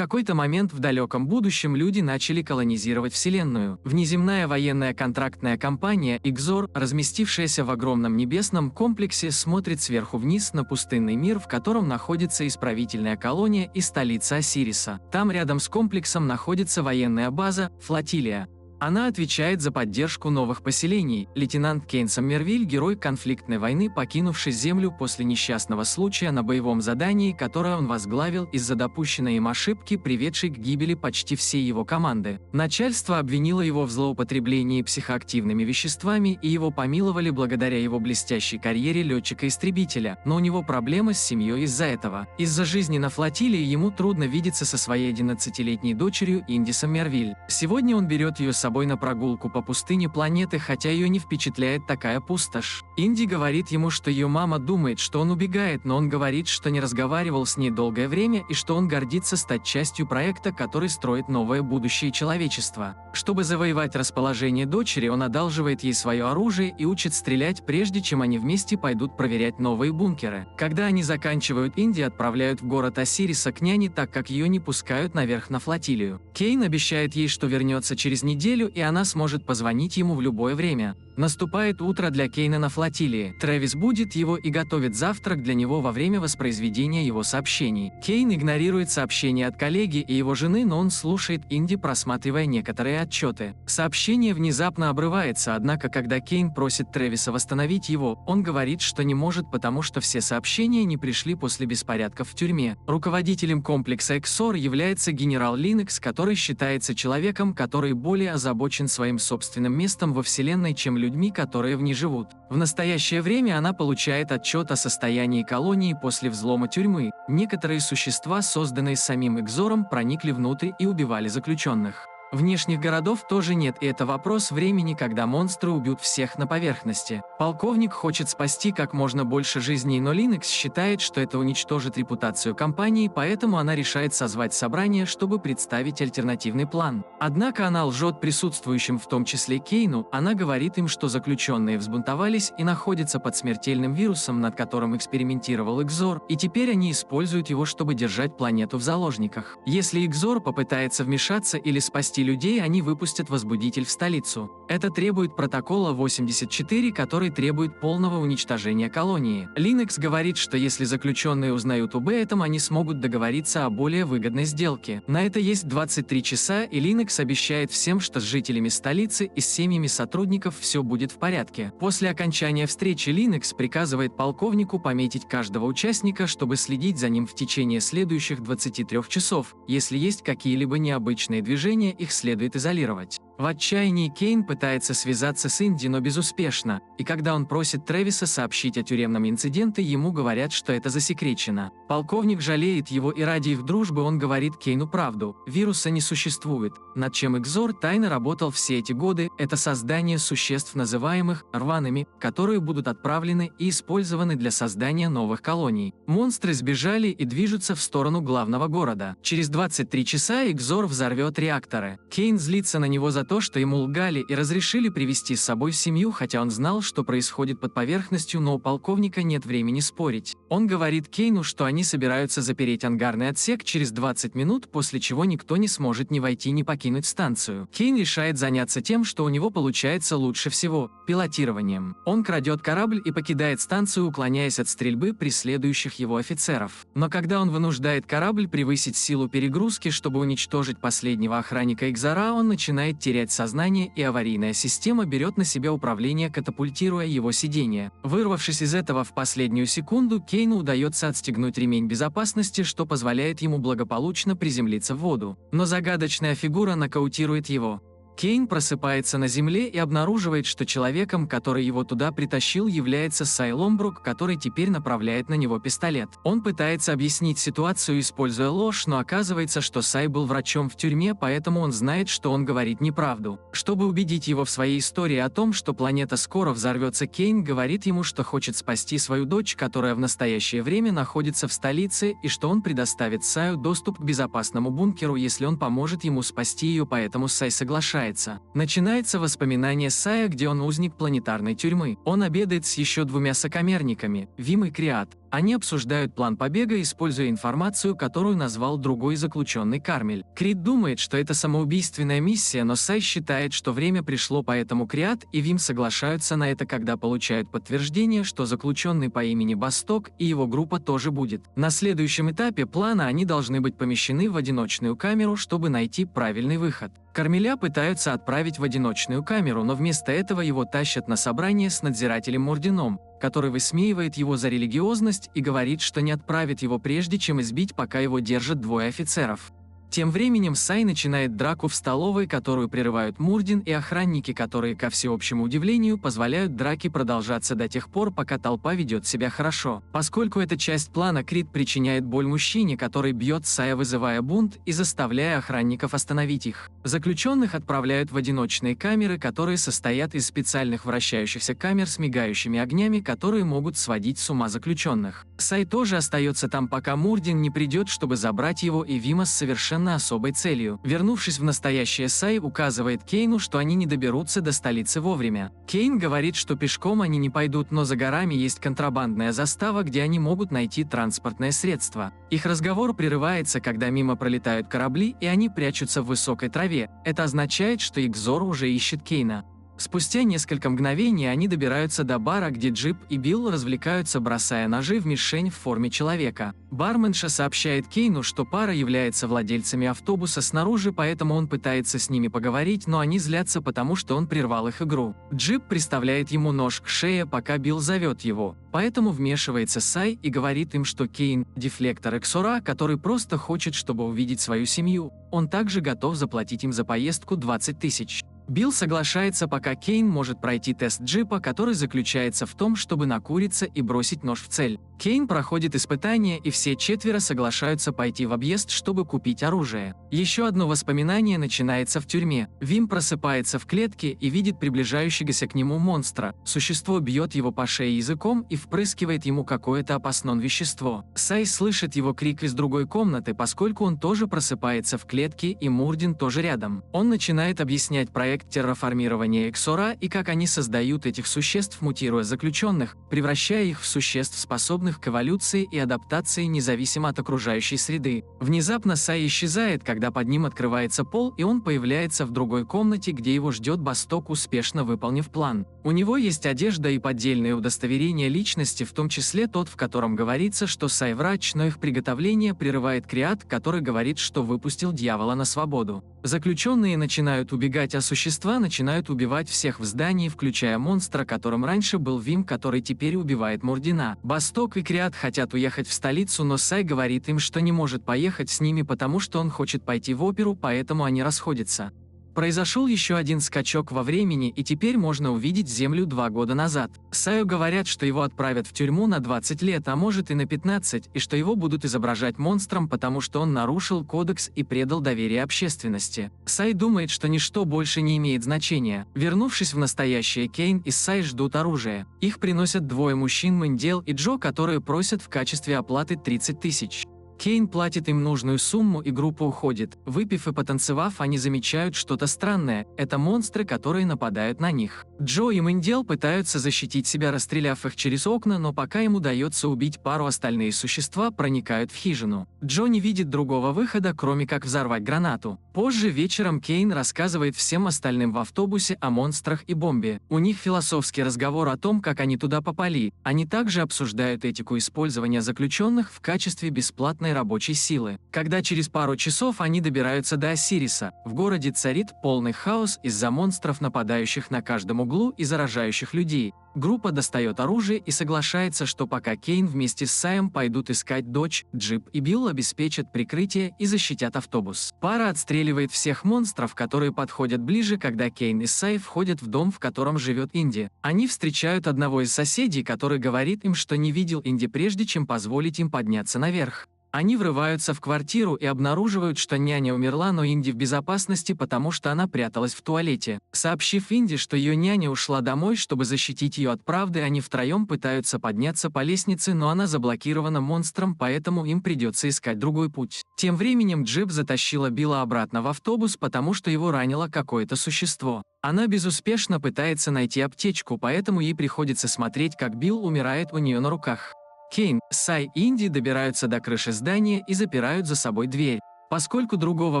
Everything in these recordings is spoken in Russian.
какой-то момент в далеком будущем люди начали колонизировать Вселенную. Внеземная военная контрактная компания Икзор, разместившаяся в огромном небесном комплексе, смотрит сверху вниз на пустынный мир, в котором находится исправительная колония и столица Осириса. Там рядом с комплексом находится военная база «Флотилия». Она отвечает за поддержку новых поселений. Лейтенант Кейн Соммервиль – герой конфликтной войны, покинувший Землю после несчастного случая на боевом задании, которое он возглавил из-за допущенной им ошибки, приведшей к гибели почти всей его команды. Начальство обвинило его в злоупотреблении психоактивными веществами, и его помиловали благодаря его блестящей карьере летчика-истребителя, но у него проблемы с семьей из-за этого. Из-за жизни на флотилии ему трудно видеться со своей 11-летней дочерью Инди Соммервиль. Сегодня он берет ее с собой на прогулку по пустыне планеты, хотя ее не впечатляет такая пустошь. Инди говорит ему, что ее мама думает, что он убегает, но он говорит, что не разговаривал с ней долгое время и что он гордится стать частью проекта, который строит новое будущее человечества. Чтобы завоевать расположение дочери, он одалживает ей свое оружие и учит стрелять, прежде чем они вместе пойдут проверять новые бункеры. Когда они заканчивают, Инди отправляют в город Осириса к няне, так как ее не пускают наверх на флотилию. Кейн обещает ей, что вернется через неделю, и она сможет позвонить ему в любое время. Наступает утро для Кейна на флотилии. Трэвис будит его и готовит завтрак для него во время воспроизведения его сообщений. Кейн игнорирует сообщения от коллеги и его жены, но он слушает Инди, просматривая некоторые отчеты. Сообщение внезапно обрывается, однако когда Кейн просит Трэвиса восстановить его, он говорит, что не может, потому что все сообщения не пришли после беспорядков в тюрьме. Руководителем комплекса Икзор является генерал Линекс, который считается человеком, который более озабочен своим собственным местом во Вселенной, чем людьми, которые в ней живут. В настоящее время она получает отчет о состоянии колонии после взлома тюрьмы. Некоторые существа, созданные самим Икзором, проникли внутрь и убивали заключенных. Внешних городов тоже нет, и это вопрос времени, когда монстры убьют всех на поверхности. Полковник хочет спасти как можно больше жизней, но Линекс считает, что это уничтожит репутацию компании, поэтому она решает созвать собрание, чтобы представить альтернативный план. Однако она лжет присутствующим, в том числе Кейну. Она говорит им, что заключенные взбунтовались и находятся под смертельным вирусом, над которым экспериментировал Икзор, и теперь они используют его, чтобы держать планету в заложниках. Если Икзор попытается вмешаться или спасти людей, они выпустят возбудитель в столицу. Это требует протокола 84, который требует полного уничтожения колонии. Линекс говорит, что если заключенные узнают об этом, они смогут договориться о более выгодной сделке. На это есть 23 часа, и Линекс обещает всем, что с жителями столицы и с семьями сотрудников все будет в порядке. После окончания встречи Линекс приказывает полковнику пометить каждого участника, чтобы следить за ним в течение следующих 23 часов. Если есть какие-либо необычные движения, их следует изолировать. В отчаянии Кейн пытается связаться с Инди, но безуспешно, и когда он просит Трэвиса сообщить о тюремном инциденте, ему говорят, что это засекречено. Полковник жалеет его, и ради их дружбы он говорит Кейну правду. Вируса не существует. Над чем Икзор тайно работал все эти годы, это создание существ, называемых рваными, которые будут отправлены и использованы для создания новых колоний. Монстры сбежали и движутся в сторону главного города. Через 23 часа Икзор взорвет реакторы. Кейн злится на него за то, что ему лгали и разрешили привести с собой семью, хотя он знал, что происходит под поверхностью, но у полковника нет времени спорить. Он говорит Кейну, что они собираются запереть ангарный отсек через 20 минут, после чего никто не сможет ни войти, ни покинуть станцию. Кейн решает заняться тем, что у него получается лучше всего – пилотированием. Он крадет корабль и покидает станцию, уклоняясь от стрельбы преследующих его офицеров. Но когда он вынуждает корабль превысить силу перегрузки, чтобы уничтожить последнего охранника Икзора, он начинает терять сознание, и аварийная система берет на себя управление, катапультируя его сиденье. Вырвавшись из этого в последнюю секунду, Кейну удается отстегнуть ремень безопасности, что позволяет ему благополучно приземлиться в воду. Но загадочная фигура нокаутирует его. Кейн просыпается на земле и обнаруживает, что человеком, который его туда притащил, является Сай Ломбрук, который теперь направляет на него пистолет. Он пытается объяснить ситуацию, используя ложь, но оказывается, что Сай был врачом в тюрьме, поэтому он знает, что он говорит неправду. Чтобы убедить его в своей истории о том, что планета скоро взорвется, Кейн говорит ему, что хочет спасти свою дочь, которая в настоящее время находится в столице, и что он предоставит Саю доступ к безопасному бункеру, если он поможет ему спасти ее, поэтому Сай соглашается. Начинается воспоминание Сая, где он узник планетарной тюрьмы. Он обедает с еще двумя сокамерниками, Вим и Криат. Они обсуждают план побега, используя информацию, которую назвал другой заключенный Кармель. Крит думает, что это самоубийственная миссия, но Сай считает, что время пришло, поэтому Криат и Вим соглашаются на это, когда получают подтверждение, что заключенный по имени Басток и его группа тоже будет. На следующем этапе плана они должны быть помещены в одиночную камеру, чтобы найти правильный выход. Кармеля пытаются отправить в одиночную камеру, но вместо этого его тащат на собрание с надзирателем Мурдином, который высмеивает его за религиозность и говорит, что не отправит его прежде, чем избить, пока его держат двое офицеров. Тем временем Сай начинает драку в столовой, которую прерывают Мурдин и охранники, которые, ко всеобщему удивлению, позволяют драке продолжаться до тех пор, пока толпа ведет себя хорошо. Поскольку эта часть плана, Крит причиняет боль мужчине, который бьет Сая, вызывая бунт и заставляя охранников остановить их. Заключенных отправляют в одиночные камеры, которые состоят из специальных вращающихся камер с мигающими огнями, которые могут сводить с ума заключенных. Сай тоже остается там, пока Мурдин не придет, чтобы забрать его и Вима с совершенно особой целью. Вернувшись в настоящее, Сай указывает Кейну, что они не доберутся до столицы вовремя. Кейн говорит, что пешком они не пойдут, но за горами есть контрабандная застава, где они могут найти транспортное средство. Их разговор прерывается, когда мимо пролетают корабли, и они прячутся в высокой траве. Это означает, что Игзор уже ищет Кейна. Спустя несколько мгновений они добираются до бара, где Джип и Билл развлекаются, бросая ножи в мишень в форме человека. Барменша сообщает Кейну, что пара является владельцами автобуса снаружи, поэтому он пытается с ними поговорить, но они злятся, потому что он прервал их игру. Джип приставляет ему нож к шее, пока Билл зовет его. Поэтому вмешивается Сай и говорит им, что Кейн – дефлектор Эксора, который просто хочет, чтобы увидеть свою семью. Он также готов заплатить им за поездку 20 тысяч. Билл соглашается, пока Кейн может пройти тест Джипа, который заключается в том, чтобы накуриться и бросить нож в цель. Кейн проходит испытание, и все четверо соглашаются пойти в объезд, чтобы купить оружие. Еще одно воспоминание начинается в тюрьме. Вим просыпается в клетке и видит приближающегося к нему монстра. Существо бьет его по шее языком и впрыскивает ему какое-то опасное вещество. Сай слышит его крик из другой комнаты, поскольку он тоже просыпается в клетке, и Мурдин тоже рядом. Он начинает объяснять проект терраформирования Эксора и как они создают этих существ, мутируя заключенных, превращая их в существ, способных к эволюции и адаптации независимо от окружающей среды. Внезапно Сай исчезает, когда под ним открывается пол, и он появляется в другой комнате, где его ждет Басток, успешно выполнив план. У него есть одежда и поддельные удостоверения личности, в том числе тот, в котором говорится, что Сай врач, но их приготовление прерывает Криат, который говорит, что выпустил дьявола на свободу. Заключенные начинают убегать, а существа начинают убивать всех в здании, включая монстра, которым раньше был Вим, который теперь убивает Мурдина. Басток и Криат хотят уехать в столицу, но Сай говорит им, что не может поехать с ними, потому что он хочет пойти в оперу, поэтому они расходятся. Произошел еще один скачок во времени, и теперь можно увидеть Землю 2 года назад. Саю говорят, что его отправят в тюрьму на 20 лет, а может и на 15, и что его будут изображать монстром, потому что он нарушил кодекс и предал доверие общественности. Сай думает, что ничто больше не имеет значения. Вернувшись в настоящее, Кейн и Сай ждут оружие. Их приносят двое мужчин, Мэндел и Джо, которые просят в качестве оплаты 30 тысяч. Кейн платит им нужную сумму, и группа уходит. Выпив и потанцевав, они замечают что-то странное. Это монстры, которые нападают на них. Джо и Мэндел пытаются защитить себя, расстреляв их через окна, но пока им удается убить пару, остальные существа проникают в хижину. Джо не видит другого выхода, кроме как взорвать гранату. Позже вечером Кейн рассказывает всем остальным в автобусе о монстрах и бомбе. У них философский разговор о том, как они туда попали. Они также обсуждают этику использования заключенных в качестве бесплатной рабочей силы. Когда через пару часов они добираются до Осириса, в городе царит полный хаос из-за монстров, нападающих на каждом углу и заражающих людей. Группа достает оружие и соглашается, что пока Кейн вместе с Саем пойдут искать дочь, Джип и Билл обеспечат прикрытие и защитят автобус. Пара отстреливает всех монстров, которые подходят ближе, когда Кейн и Сай входят в дом, в котором живет Инди. Они встречают одного из соседей, который говорит им, что не видел Инди прежде, чем позволить им подняться наверх. Они врываются в квартиру и обнаруживают, что няня умерла, но Инди в безопасности, потому что она пряталась в туалете. Сообщив Инди, что ее няня ушла домой, чтобы защитить ее от правды, они втроем пытаются подняться по лестнице, но она заблокирована монстром, поэтому им придется искать другой путь. Тем временем Джип затащила Билла обратно в автобус, потому что его ранило какое-то существо. Она безуспешно пытается найти аптечку, поэтому ей приходится смотреть, как Билл умирает у нее на руках. Кейн, Сай и Инди добираются до крыши здания и запирают за собой дверь. Поскольку другого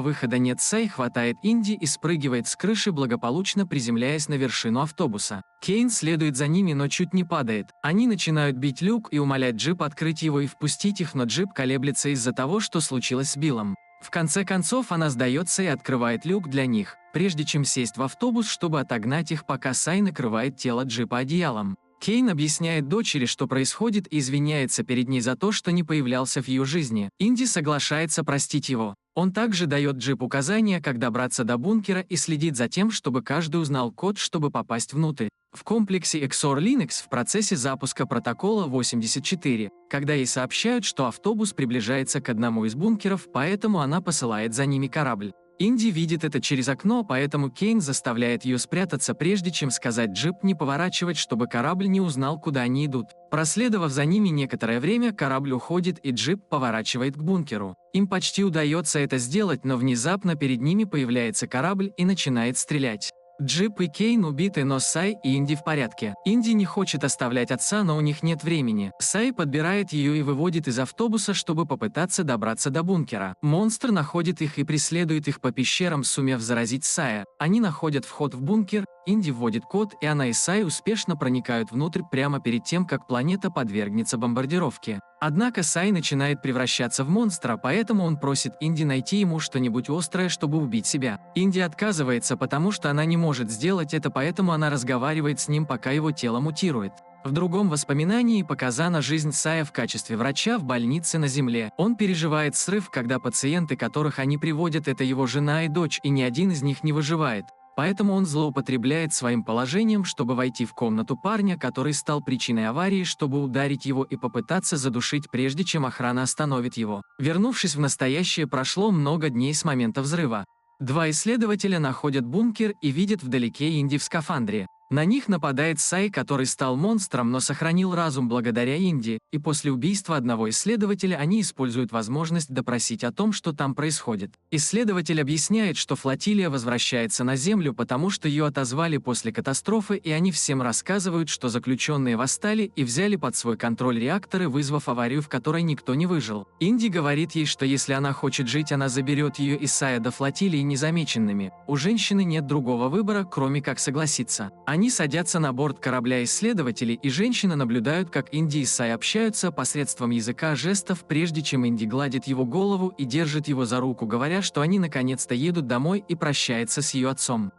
выхода нет, Сай хватает Инди и спрыгивает с крыши, благополучно приземляясь на вершину автобуса. Кейн следует за ними, но чуть не падает. Они начинают бить люк и умолять джип открыть его и впустить их, но джип колеблется из-за того, что случилось с Биллом. В конце концов она сдается и открывает люк для них, прежде чем сесть в автобус, чтобы отогнать их, пока Сай накрывает тело джипа одеялом. Кейн объясняет дочери, что происходит, и извиняется перед ней за то, что не появлялся в ее жизни. Инди соглашается простить его. Он также дает джип указания, как добраться до бункера, и следит за тем, чтобы каждый узнал код, чтобы попасть внутрь. В комплексе XOR Linux в процессе запуска протокола 84, когда ей сообщают, что автобус приближается к одному из бункеров, поэтому она посылает за ними корабль. Инди видит это через окно, поэтому Кейн заставляет ее спрятаться, прежде чем сказать джип не поворачивать, чтобы корабль не узнал, куда они идут. Проследовав за ними некоторое время, корабль уходит и джип поворачивает к бункеру. Им почти удается это сделать, но внезапно перед ними появляется корабль и начинает стрелять. Джип и Кейн убиты, но Сай и Инди в порядке. Инди не хочет оставлять отца, но у них нет времени. Сай подбирает ее и выводит из автобуса, чтобы попытаться добраться до бункера. Монстр находит их и преследует их по пещерам, сумев заразить Сая. Они находят вход в бункер, Инди вводит код, и она и Сай успешно проникают внутрь прямо перед тем, как планета подвергнется бомбардировке. Однако Сай начинает превращаться в монстра, поэтому он просит Инди найти ему что-нибудь острое, чтобы убить себя. Инди отказывается, потому что она не может сделать это, поэтому она разговаривает с ним, пока его тело мутирует. В другом воспоминании показана жизнь Сая в качестве врача в больнице на Земле. Он переживает срыв, когда пациенты, которых они приводят, это его жена и дочь, и ни один из них не выживает. Поэтому он злоупотребляет своим положением, чтобы войти в комнату парня, который стал причиной аварии, чтобы ударить его и попытаться задушить, прежде чем охрана остановит его. Вернувшись в настоящее, прошло много дней с момента взрыва. Два исследователя находят бункер и видят вдалеке Инди в скафандре. На них нападает Сай, который стал монстром, но сохранил разум благодаря Инди, и после убийства одного исследователя они используют возможность допросить о том, что там происходит. Исследователь объясняет, что флотилия возвращается на Землю, потому что ее отозвали после катастрофы, и они всем рассказывают, что заключенные восстали и взяли под свой контроль реакторы, вызвав аварию, в которой никто не выжил. Инди говорит ей, что если она хочет жить, она заберет ее и Сая до флотилии незамеченными. У женщины нет другого выбора, кроме как согласиться. Они садятся на борт корабля исследователей, и женщины наблюдают, как Инди и Сай общаются посредством языка жестов, прежде чем Инди гладит его голову и держит его за руку, говоря, что они наконец-то едут домой, и прощается с ее отцом.